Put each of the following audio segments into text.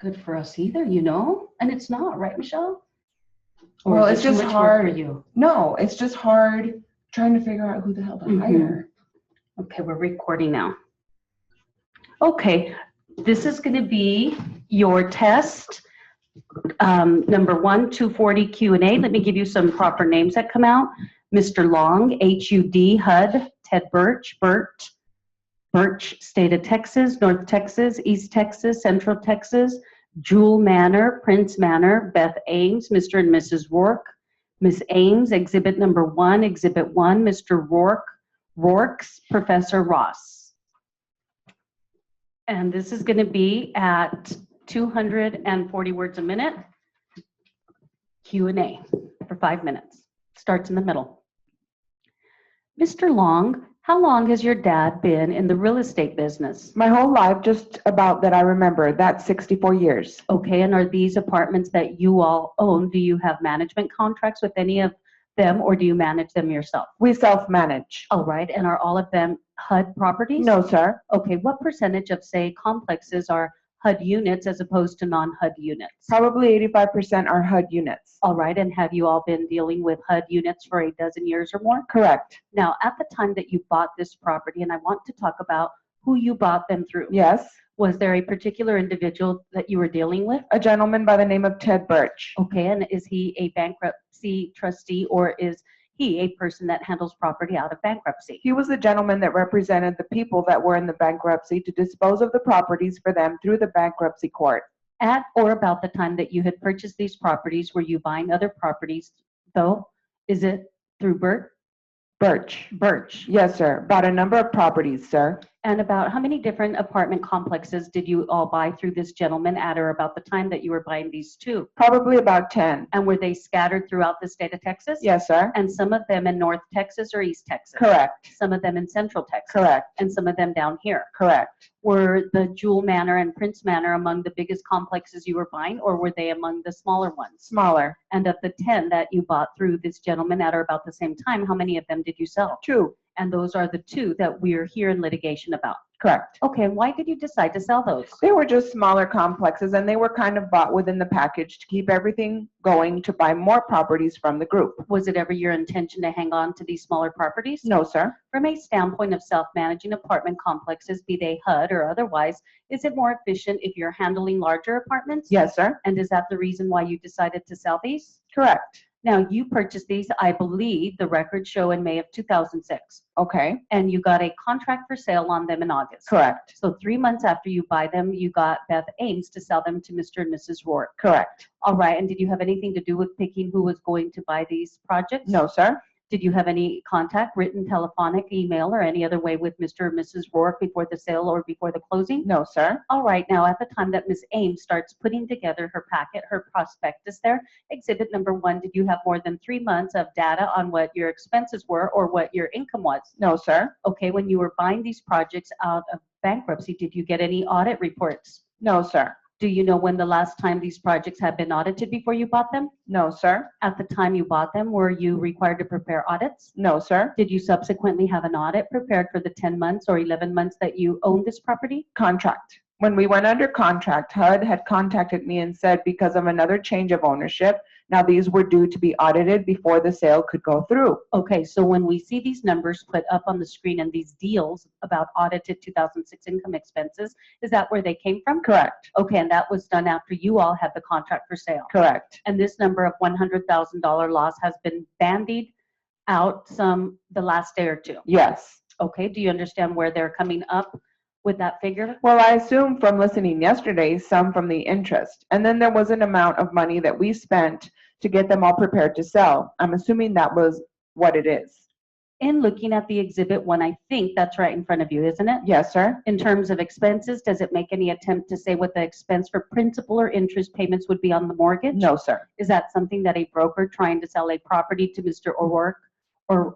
good for us either, you know? And it's not, right, Michelle? Or Well, is it's it too just much work for hard. you? No, it's just hard trying to figure out who the hell to hire. Okay, we're recording now. Okay, this is going to be your test. Number 1, 240 Q&A. Let me give you some proper names that come out. Mr. Long, HUD, HUD, Ted Birch, Birch, State of Texas, North Texas, East Texas, Central Texas, Jewel Manor, Prince Manor, Beth Ames, Mr. and Mrs. Rourke, Miss Ames, Exhibit number 1, Exhibit 1, Mr. Rourke's Professor Ross. And this is going to be at 240 words a minute. Q&A for 5 minutes. Starts in the middle. Mr. Long, how long has your dad been in the real estate business? My whole life, just about that I remember. That's 64 years. Okay, and are these apartments that you all own, do you have management contracts with any of them, or do you manage them yourself? We self-manage. All right, and are all of them HUD properties? No, sir. Okay, what percentage of, say, complexes are HUD units as opposed to non-HUD units? Probably 85% are HUD units. All right, and have you all been dealing with HUD units for a dozen years or more? Correct. Now, at the time that you bought this property, and I want to talk about who you bought them through. Yes. Was there a particular individual that you were dealing with? A gentleman by the name of Ted Birch. Okay, and is he a bankruptcy trustee, or is he a person that handles property out of bankruptcy? He was the gentleman that represented the people that were in the bankruptcy to dispose of the properties for them through the bankruptcy court. At or about the time that you had purchased these properties, were you buying other properties, though? Is it through Birch. Birch? Yes, sir. About a number of properties, sir. And about how many different apartment complexes did you all buy through this gentleman at or about the time that you were buying these two? Probably about 10. And were they scattered throughout the state of Texas? Yes, sir. And some of them in North Texas or East Texas? Correct. Some of them in Central Texas? Correct. And some of them down here? Correct. Were the Jewel Manor and Prince Manor among the biggest complexes you were buying, or were they among the smaller ones? Smaller. And of the 10 that you bought through this gentleman at or about the same time, how many of them did you sell? 2. And those are the 2 that we're here in litigation about. Correct. Okay, and why did you decide to sell those? They were just smaller complexes, and they were kind of bought within the package to keep everything going to buy more properties from the group. Was it ever your intention to hang on to these smaller properties? No, sir. From a standpoint of self-managing apartment complexes, be they HUD or otherwise, is it more efficient if you're handling larger apartments? Yes, sir. And is that the reason why you decided to sell these? Correct. Now, you purchased these, I believe, the records show in May of 2006. Okay. And you got a contract for sale on them in August. Correct. So 3 months after you buy them, you got Beth Ames to sell them to Mr. and Mrs. Rourke. Correct. All right, and did you have anything to do with picking who was going to buy these projects? No, sir. Did you have any contact, written, telephonic, email, or any other way with Mr. or Mrs. Rourke before the sale or before the closing? No, sir. All right, now at the time that Ms. Ames starts putting together her packet, her prospectus there, exhibit number 1, did you have more than 3 months of data on what your expenses were or what your income was? No, sir. Okay, when you were buying these projects out of bankruptcy, did you get any audit reports? No, sir. Do you know when the last time these projects had been audited before you bought them? No, sir. At the time you bought them, were you required to prepare audits? No, sir. Did you subsequently have an audit prepared for the 10 months or 11 months that you owned this property? Contract. When we went under contract, HUD had contacted me and said because of another change of ownership, now these were due to be audited before the sale could go through. Okay, so when we see these numbers put up on the screen and these deals about audited 2006 income expenses, is that where they came from? Correct. Okay, and that was done after you all had the contract for sale. Correct. And this number of $100,000 loss has been bandied out the last day or two. Yes. Okay, do you understand where they're coming up with that figure? Well, I assume from listening yesterday, some from the interest. And then there was an amount of money that we spent to get them all prepared to sell. I'm assuming that was what it is. In looking at the exhibit 1, I think that's right in front of you, isn't it? Yes, sir. In terms of expenses, does it make any attempt to say what the expense for principal or interest payments would be on the mortgage? No, sir. Is that something that a broker trying to sell a property to Mr.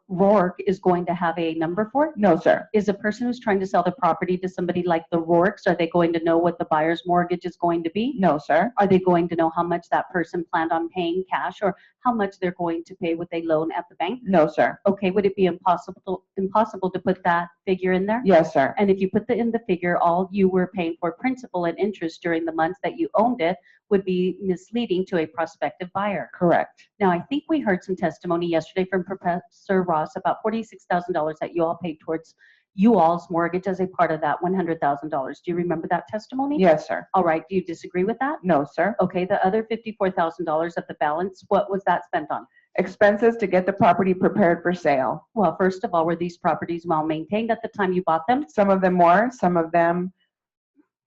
Rourke is going to have a number for? No, sir. Is a person who's trying to sell the property to somebody like the Rourkes, are they going to know what the buyer's mortgage is going to be? No, sir. Are they going to know how much that person planned on paying cash or how much they're going to pay with a loan at the bank? No, sir. Okay, would it be impossible to put that figure in there? Yes, sir. And if you put in the figure, all you were paying for principal and interest during the months that you owned it would be misleading to a prospective buyer. Correct. Now, I think we heard some testimony yesterday from Professor Ross about $46,000 that you all paid towards you all's mortgage as a part of that $100,000. Do you remember that testimony? Yes, sir. All right. Do you disagree with that? No, sir. Okay. The other $54,000 of the balance, what was that spent on? Expenses to get the property prepared for sale. Well, first of all, were these properties well maintained at the time you bought them? Some of them were, some of them,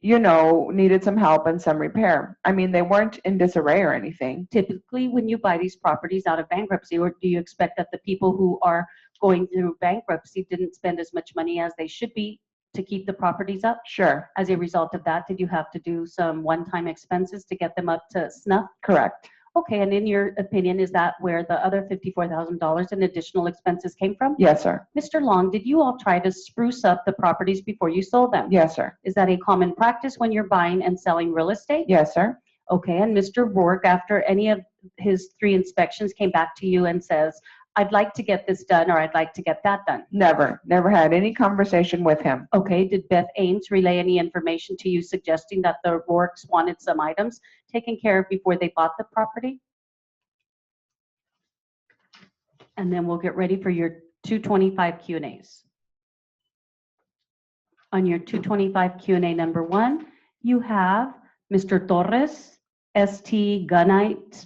needed some help and some repair. I mean, they weren't in disarray or anything. Typically, when you buy these properties out of bankruptcy, or do you expect that the people who are going through bankruptcy didn't spend as much money as they should be to keep the properties up? Sure. As a result of that, did you have to do some one-time expenses to get them up to snuff? Correct. Okay, and in your opinion, is that where the other $54,000 in additional expenses came from? Yes, sir. Mr. Long, did you all try to spruce up the properties before you sold them? Yes, sir. Is that a common practice when you're buying and selling real estate? Yes, sir. Okay, and Mr. Rourke, after any of his 3 inspections, came back to you and says, I'd like to get this done, or I'd like to get that done. Never had any conversation with him. Okay, did Beth Ames relay any information to you suggesting that the Rourkes wanted some items taken care of before they bought the property? And then we'll get ready for your 225 Q&As. On your 225 Q&A number 1, you have Mr. Torres, ST Gunite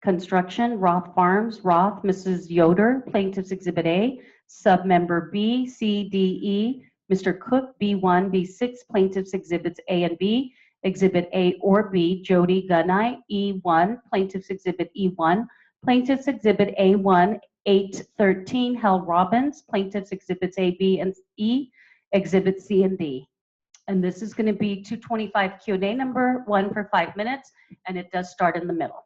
Construction, Roth Farms, Roth, Mrs. Yoder, Plaintiff's Exhibit A, Submember B, C, D, E, Mr. Cook, B1, B6, Plaintiff's Exhibits A and B, Exhibit A or B, Jody Gunite, E1, Plaintiff's Exhibit E1, Plaintiff's Exhibit A1, 813, Hal Robbins, Plaintiff's Exhibits A, B, and E, Exhibit C and D. And this is going to be 225 Q&A number 1 for 5 minutes, and it does start in the middle.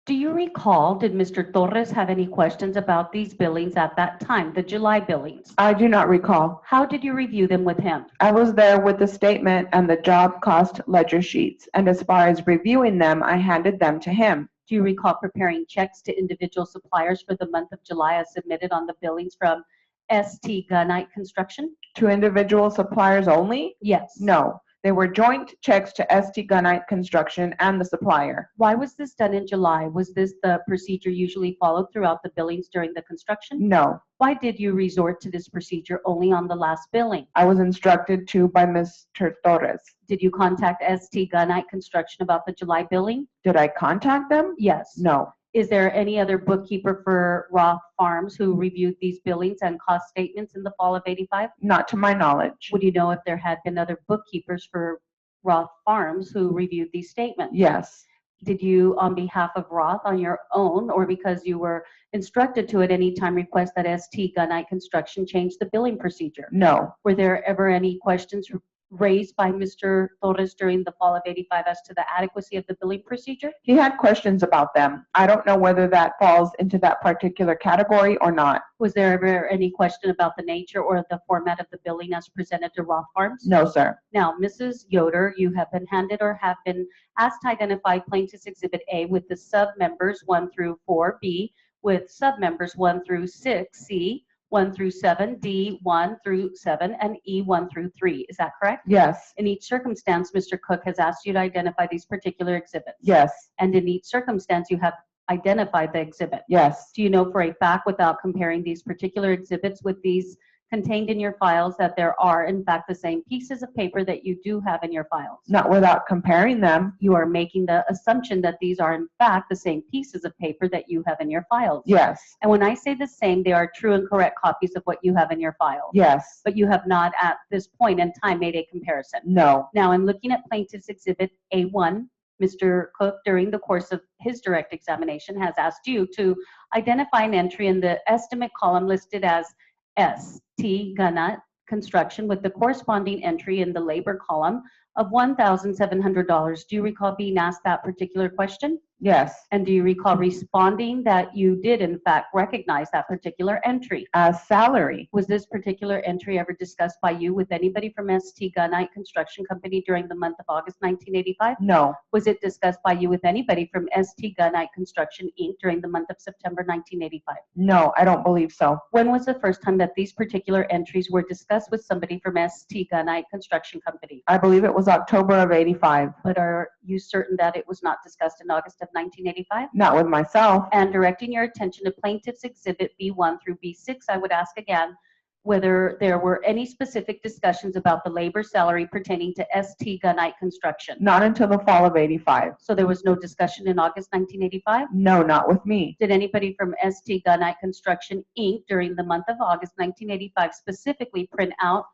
Do you recall, did Mr. Torres have any questions about these billings at that time, the July billings? I do not recall. How did you review them with him? I was there with the statement and the job cost ledger sheets, and as far as reviewing them, I handed them to him. Do you recall preparing checks to individual suppliers for the month of July as submitted on the billings from ST Gunite Construction? To individual suppliers only? Yes. No. They were joint checks to ST Gunite Construction and the supplier. Why was this done in July? Was this the procedure usually followed throughout the billings during the construction? No. Why did you resort to this procedure only on the last billing? I was instructed to by Mr. Torres. Did you contact ST Gunite Construction about the July billing? Did I contact them? Yes. No. Is there any other bookkeeper for Roth Farms who reviewed these billings and cost statements in the fall of '85? Not to my knowledge. Would you know if there had been other bookkeepers for Roth Farms who reviewed these statements? Yes. Did you, on behalf of Roth, on your own, or because you were instructed to at any time, request that ST Gunite Construction change the billing procedure? No. Were there ever any questions raised by Mr. Torres during the fall of '85 as to the adequacy of the billing procedure? He had questions about them. I don't know whether that falls into that particular category or not. Was there ever any question about the nature or the format of the billing as presented to Roth Farms? No, sir. Now, Mrs. Yoder, you have been handed or have been asked to identify Plaintiff's Exhibit A with the sub-members 1 through 4, B, with sub-members 1 through 6, C, 1 through 7, D, 1 through 7, and E, 1 through 3. Is that correct? Yes. In each circumstance, Mr. Cook has asked you to identify these particular exhibits. Yes. And in each circumstance, you have identified the exhibit. Yes. Do you know for a fact, without comparing these particular exhibits with these contained in your files, that there are, in fact, the same pieces of paper that you do have in your files? Not without comparing them. You are making the assumption that these are, in fact, the same pieces of paper that you have in your files. Yes. And when I say the same, they are true and correct copies of what you have in your files. Yes. But you have not, at this point in time, made a comparison. No. Now, in looking at Plaintiff's Exhibit A1, Mr. Cook, during the course of his direct examination, has asked you to identify an entry in the estimate column listed as ST Gunite Construction with the corresponding entry in the labor column of $1,700. Do you recall being asked that particular question? Yes, And do you recall responding that you did in fact recognize that particular entry? as salary. Was this particular entry ever discussed by you with anybody from ST Gunite Construction Company during the month of August 1985? No, Was it discussed by you with anybody from ST Gunite Construction Inc. during the month of September 1985? no, I don't believe so. When was the first time that these particular entries were discussed with somebody from ST Gunite Construction Company? I believe it was October of 85. But are you certain that it was not discussed in August of 1985? Not with myself. And directing your attention to plaintiff's exhibit B1 through B6, I would ask again whether there were any specific discussions about the labor salary pertaining to ST Gunite Construction. Not until the fall of 85. So there was no discussion in August 1985? No, not with me. Did anybody from ST Gunite Construction Inc. during the month of August 1985 specifically print out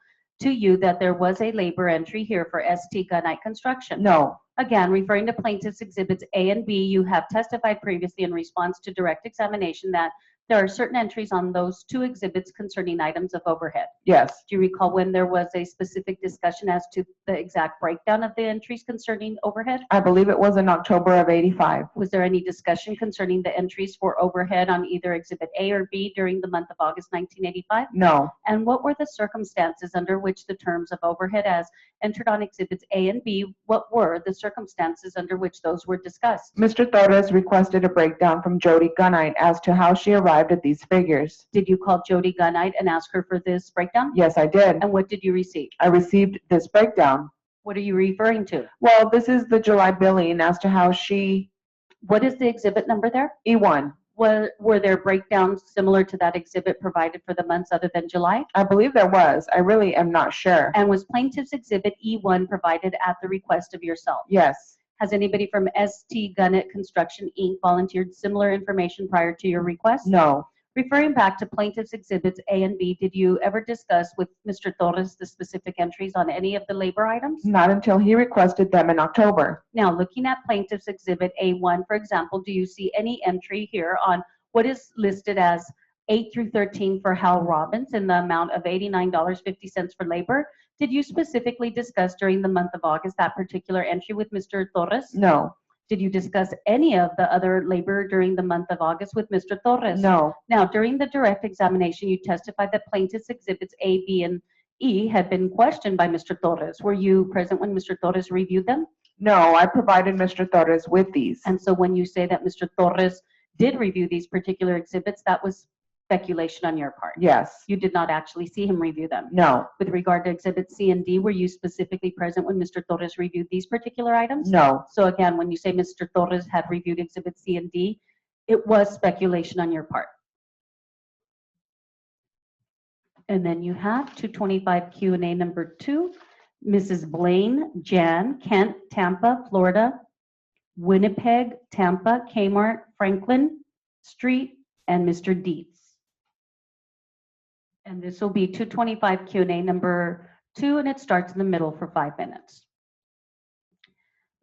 to you that there was a labor entry here for ST Gunite Construction? No, Again, referring to plaintiff's exhibits A and B, you have testified previously in response to direct examination that there are certain entries on those two exhibits concerning items of overhead. yes. Do you recall when there was a specific discussion as to the exact breakdown of the entries concerning overhead? I believe it was in October of 85. Was there any discussion concerning the entries for overhead on either exhibit A or B during the month of August 1985? No, And what were the circumstances under which the terms of overhead as entered on exhibits A and B, what were the circumstances under which those were discussed? Mr. Torres requested a breakdown from Jody Gunite as to how she arrived at these figures. Did you call Jody Gunite and ask her for this breakdown? Yes, I did. And what did you receive? I received this breakdown. What are you referring to? Well, this is the July billing as to how she, What is the exhibit number there? E1. Were there breakdowns similar to that exhibit provided for the months other than July? I believe there was. I really am not sure. And was plaintiff's exhibit E1 provided at the request of yourself? Yes, Has anybody from ST Gunite Construction Inc. volunteered similar information prior to your request? no, Referring back to plaintiff's exhibits A and B, did you ever discuss with Mr. Torres the specific entries on any of the labor items? not until he requested them in October. Now, looking at plaintiff's exhibit A1, for example, do you see any entry here on what is listed as 8 through 13 for Hal Robbins in the amount of $89.50 for labor? Did you specifically discuss during the month of August that particular entry with Mr. Torres? No, Did you discuss any of the other labor during the month of August with Mr. Torres? no, Now, during the direct examination, you testified that plaintiff's exhibits A, B, and E had been questioned by Mr. Torres. Were you present when Mr. Torres reviewed them? no, I provided Mr. Torres with these. And so when you say that Mr. Torres did review these particular exhibits, that was speculation on your part. Yes, You did not actually see him review them. no, With regard to exhibits C and D, were you specifically present when Mr. Torres reviewed these particular items? no, So again, when you say Mr. Torres had reviewed exhibits C and D, it was speculation on your part. And then you have 225 Q&A number 2, Mrs. Blaine, Jan, Kent, Tampa, Florida, Winnipeg, Tampa, Kmart, Franklin Street, and Mr. Dietz. And this will be 225 Q&A number 2, and it starts in the middle for 5 minutes.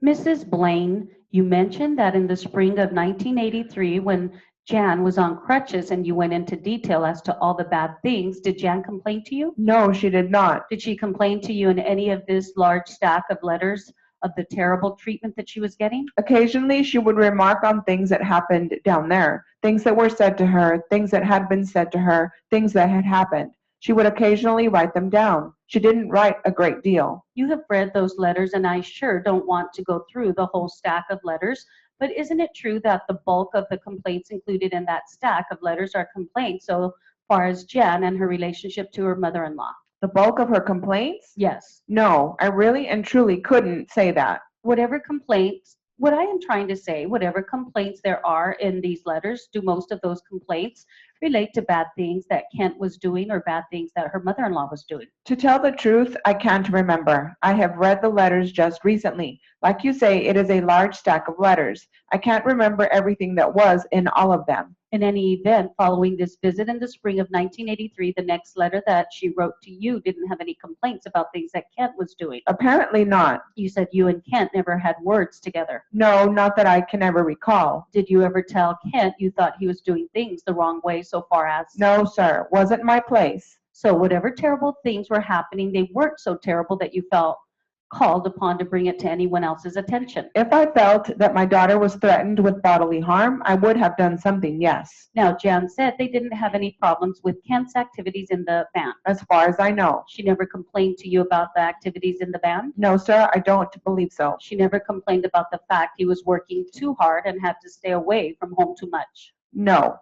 Mrs. Blaine, you mentioned that in the spring of 1983, when Jan was on crutches and you went into detail as to all the bad things, did Jan complain to you? no, she did not. Did she complain to you in any of this large stack of letters of the terrible treatment that she was getting? Occasionally, she would remark on things that happened down there, things that were said to her, things that had been said to her, things that had happened. She would occasionally write them down. She didn't write a great deal. You have read those letters, and I sure don't want to go through the whole stack of letters, but isn't it true that the bulk of the complaints included in that stack of letters are complaints so far as Jan and her relationship to her mother-in-law? The bulk of her complaints? Yes. No, I really and truly couldn't say that. Whatever complaints, what I am trying to say, whatever complaints there are in these letters, do most of those complaints relate to bad things that Kent was doing or bad things that her mother-in-law was doing? To tell the truth, I can't remember. I have read the letters just recently. Like you say, it is a large stack of letters. I can't remember everything that was in all of them. In any event, following this visit in the spring of 1983, the next letter that she wrote to you didn't have any complaints about things that Kent was doing. Apparently not. You said you and Kent never had words together. No, not that I can ever recall. Did you ever tell Kent you thought he was doing things the wrong way so far as? No, sir, wasn't my place. So whatever terrible things were happening, they weren't so terrible that you felt called upon to bring it to anyone else's attention. If I felt that my daughter was threatened with bodily harm, I would have done something, yes. Now, Jan said they didn't have any problems with Kent's activities in the band. As far as I know. She never complained to you about the activities in the band? No, sir, I don't believe so. She never complained about the fact he was working too hard and had to stay away from home too much? No.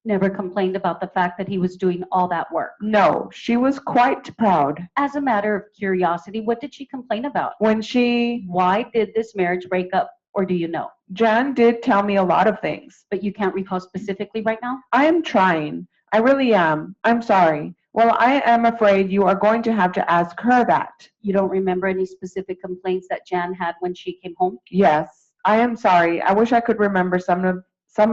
Never complained about the fact that he was doing all that work? No, she was quite proud. As a matter of curiosity, what did she complain about? Why did this marriage break up, or do you know? Jan did tell me a lot of things. But you can't recall specifically right now? I am trying. I really am. I'm sorry. Well, I am afraid you are going to have to ask her that. You don't remember any specific complaints that Jan had when she came home? Yes, I am sorry. I wish I could remember some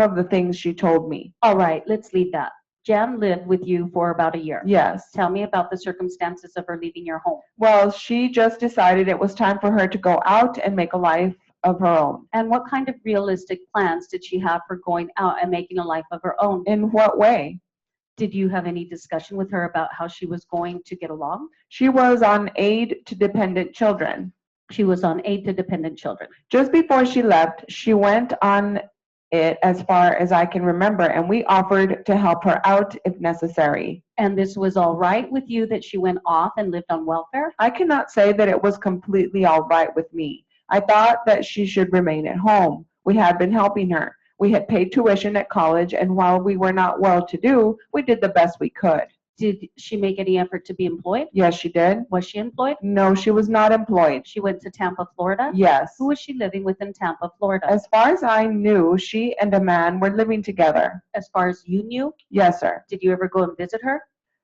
of the things she told me. All right, let's leave that. Jan lived with you for about a year. Yes. Tell me about the circumstances of her leaving your home. Well, she just decided it was time for her to go out and make a life of her own. And what kind of realistic plans did she have for going out and making a life of her own? In what way? Did you have any discussion with her about how she was going to get along? She was on aid to dependent children. She was on aid to dependent children. Just before she left, she went on it as far as I can remember, and we offered to help her out if necessary. And this was all right with you that she went off and lived on welfare? I cannot say that it was completely all right with me. I thought that she should remain at home. We had been helping her. We had paid tuition at college, and while we were not well-to-do, we did the best we could. Did she make any effort to be employed? Yes, she did. Was she employed? No, she was not employed. She went to Tampa, Florida? Yes. Who was she living with in Tampa, Florida? As far as I knew, she and a man were living together. As far as you knew? Yes, sir. Did you ever go and visit her?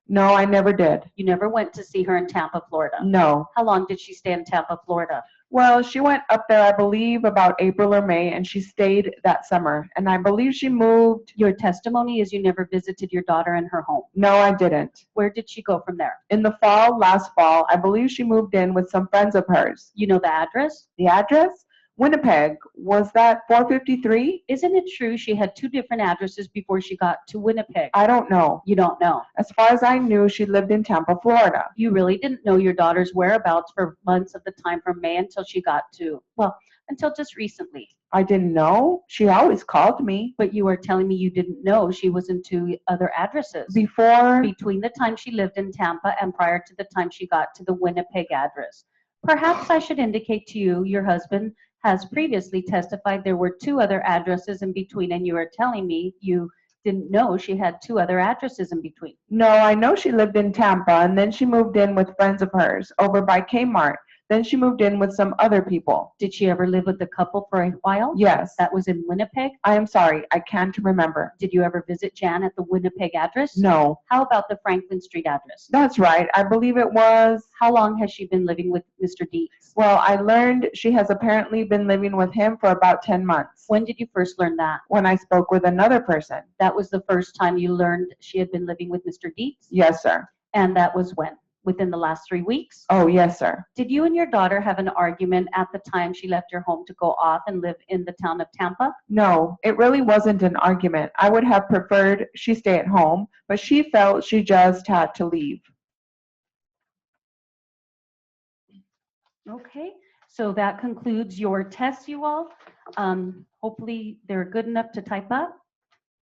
No, I never did. You never went to see her in Tampa, Florida? No. How long did she stay in Tampa, Florida? Well, she went up there, I believe, about April or May, and she stayed that summer. And I believe she moved. Your testimony is you never visited your daughter in her home. No, I didn't. Where did she go from there? In the last fall, I believe she moved in with some friends of hers. You know the address? The address? Winnipeg. Was that 453? Isn't it true she had two different addresses before she got to Winnipeg? I don't know. You don't know. As far as I knew, she lived in Tampa, Florida. You really didn't know your daughter's whereabouts for months of the time from May until she got to, well, until just recently. I didn't know. She always called me. But you were telling me you didn't know she was in two other addresses. Before? Between the time she lived in Tampa and prior to the time she got to the Winnipeg address. Perhaps I should indicate to you your husband has previously testified there were two other addresses in between, and you are telling me you didn't know she had two other addresses in between. No, I know she lived in Tampa, and then she moved in with friends of hers over by Kmart. Then she moved in with some other people. Did she ever live with the couple for a while? Yes. That was in Winnipeg? I am sorry, I can't remember. Did you ever visit Jan at the Winnipeg address? No. How about the Franklin Street address? That's right. I believe it was. How long has she been living with Mr. Dietz? Well, I learned she has apparently been living with him for about 10 months. When did you first learn that? When I spoke with another person. That was the first time you learned she had been living with Mr. Dietz? Yes, sir. And that was when? Within the last 3 weeks? Oh, yes, sir. Did you and your daughter have an argument at the time she left your home to go off and live in the town of Tampa? No, it really wasn't an argument. I would have preferred she stay at home, but she felt she just had to leave. Okay, so that concludes your test, you all. Hopefully they're good enough to type up.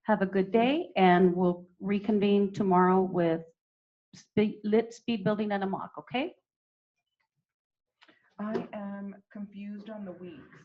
Have a good day, and we'll reconvene tomorrow with lit speed building and a mock, okay? I am confused on the weeks.